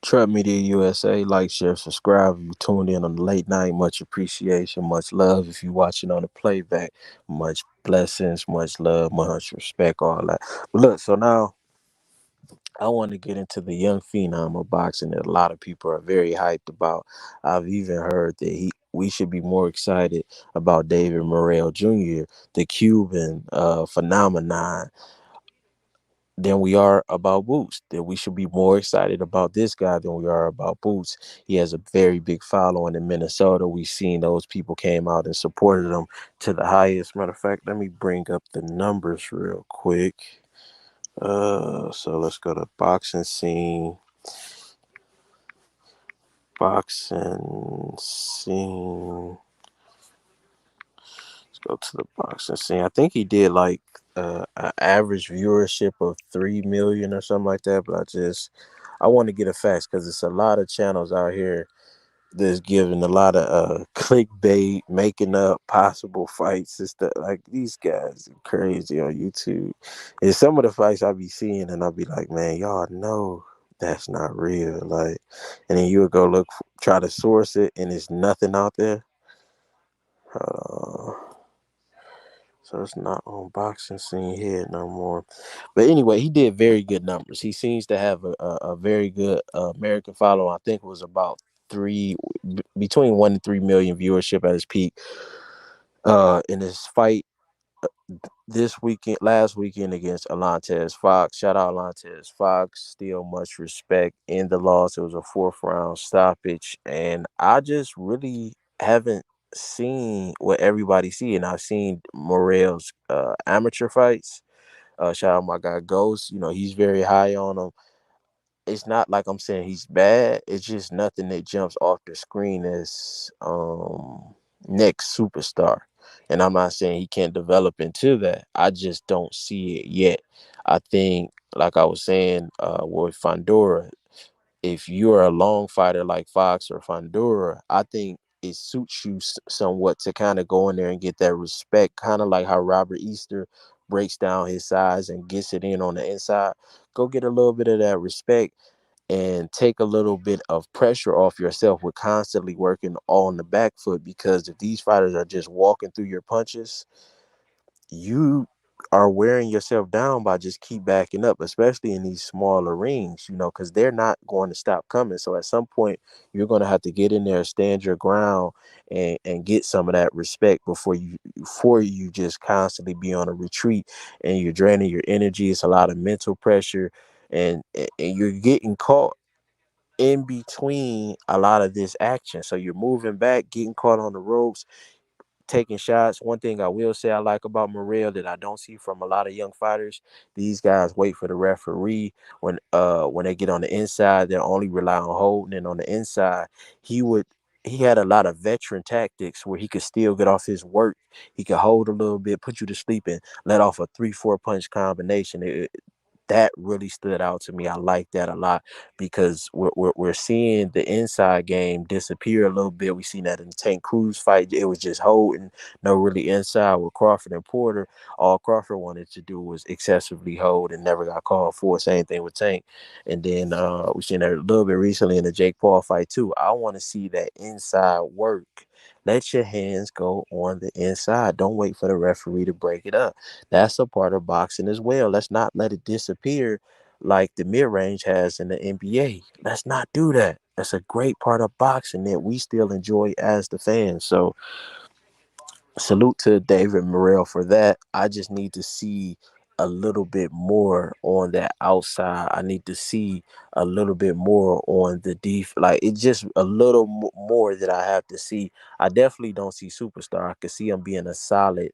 Trap Media USA, like, share, subscribe. If you tuned in on the late night, much appreciation, much love. If you watching on the playback, much blessings, much love, much respect, all that. But look, so now I want to get into the young phenom of boxing that a lot of people are very hyped about. I've even heard that we should be more excited about David Morrell Jr., the Cuban phenomenon, than we are about Boots. That we should be more excited about this guy than we are about Boots. He has a very big following in Minnesota. We've seen those people came out and supported him to the highest. Matter of fact, let me bring up the numbers real quick. So let's go to boxing scene. Boxing scene. Let's go to the boxing scene. I think he did like an average viewership of 3 million or something like that. But I want to get a facts because it's a lot of channels out here that's giving a lot of clickbait, making up possible fights and stuff. Like, these guys are crazy on YouTube. And some of the fights I be seeing, and I'll be like, man, y'all know that's not real. Like, and then you would go try to source it, and there's nothing out there. Uh, so it's not on boxing scene here no more. But anyway, he did very good numbers. He seems to have a very good American following. I think it was about between 1 and 3 million viewership at his peak. In his fight this weekend, last weekend against Alantez Fox. Shout out Alantez Fox. Still much respect in the loss. It was a fourth round stoppage, and I just really haven't seen what everybody see. And I've seen Morrell's amateur fights. Shout out my guy Ghost. You know, he's very high on him. It's not like I'm saying he's bad. It's just nothing that jumps off the screen as next superstar. And I'm not saying he can't develop into that. I just don't see it yet. I think, like I was saying, with Fandora, if you're a long fighter like Fox or Fandora, I think it suits you somewhat to kind of go in there and get that respect, kind of like how Robert Easter breaks down his size and gets it in on the inside. Go get a little bit of that respect and take a little bit of pressure off yourself with constantly working on the back foot, because if these fighters are just walking through your punches, you are wearing yourself down by just keep backing up, especially in these smaller rings, because they're not going to stop coming. So at some point, you're going to have to get in there, stand your ground, and get some of that respect before you just constantly be on a retreat and you're draining your energy. It's a lot of mental pressure, and you're getting caught in between a lot of this action. So you're moving back, getting caught on the ropes, taking shots. One thing I will say I like about Morrell that I don't see from a lot of young fighters, these guys wait for the referee when they get on the inside. They only rely on holding, and on the inside, he would he had a lot of veteran tactics where he could still get off his work. He could hold a little bit, put you to sleep, and let off a 3-4 punch combination. That really stood out to me. I like that a lot because we're seeing the inside game disappear a little bit. We seen that in the Tank Cruz fight. It was just holding, no really inside with Crawford and Porter. All Crawford wanted to do was excessively hold and never got called for. Same thing with Tank. And then we seen that a little bit recently in the Jake Paul fight too. I want to see that inside work. Let your hands go on the inside. Don't wait for the referee to break it up. That's a part of boxing as well. Let's not let it disappear like the mid range has in the NBA. Let's not do that. That's a great part of boxing that we still enjoy as the fans. So salute to David Morrell for that. I just need to see a little bit more on that outside. I need to see a little bit more on the def. Like, it's just a little more that I have to see. I definitely don't see superstar. I could see him being a solid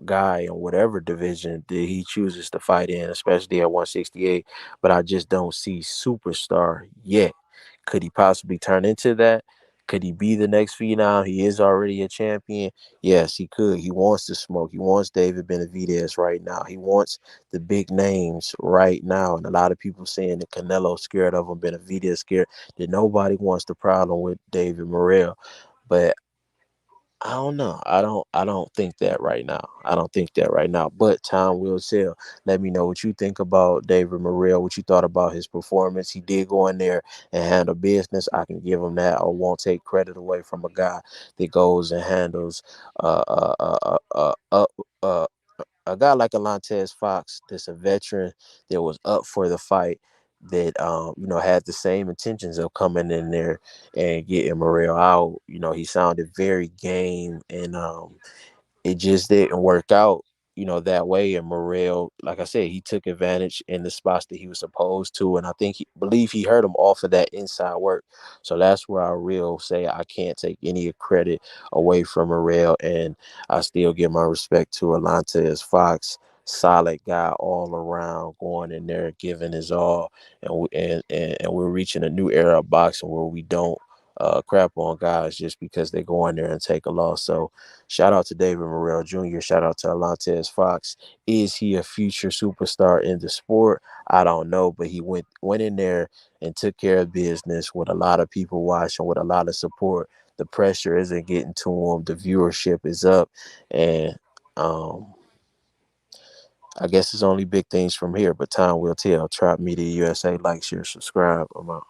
guy in whatever division that he chooses to fight in, especially at 168. But I just don't see superstar yet. Could he possibly turn into that? Could he be the next phenom? He is already a champion. Yes, he could. He wants to smoke. He wants David Benavidez right now. He wants the big names right now. And a lot of people saying that Canelo's scared of him, Benavidez scared, that nobody wants the problem with David Morrell. But I don't know. I don't think that right now. I don't think that right now. But time will tell. Let me know what you think about David Morrell, what you thought about his performance. He did go in there and handle business. I can give him that. I won't take credit away from a guy that goes and handles uh uh uh uh uh, uh, uh a guy like Alantez Fox, that's a veteran that was up for the fight, that had the same intentions of coming in there and getting Morrell out. He sounded very game, and it just didn't work out, that way. And Morrell, like I said, he took advantage in the spots that he was supposed to, and I believe he hurt him off of that inside work. So that's where I real say I can't take any credit away from Morrell, and I still give my respect to Alantez Fox. Solid guy all around, going in there, giving his all, and we're reaching a new era of boxing where we don't crap on guys just because they go in there and take a loss. So shout out to David Morrell Jr. Shout out to Alantez Fox. Is he a future superstar in the sport? I don't know, but he went in there and took care of business with a lot of people watching, with a lot of support. The pressure isn't getting to him. The viewership is up, and um, I guess it's only big things from here. But time will tell. Trap Media USA. Like, share, subscribe. I'm out.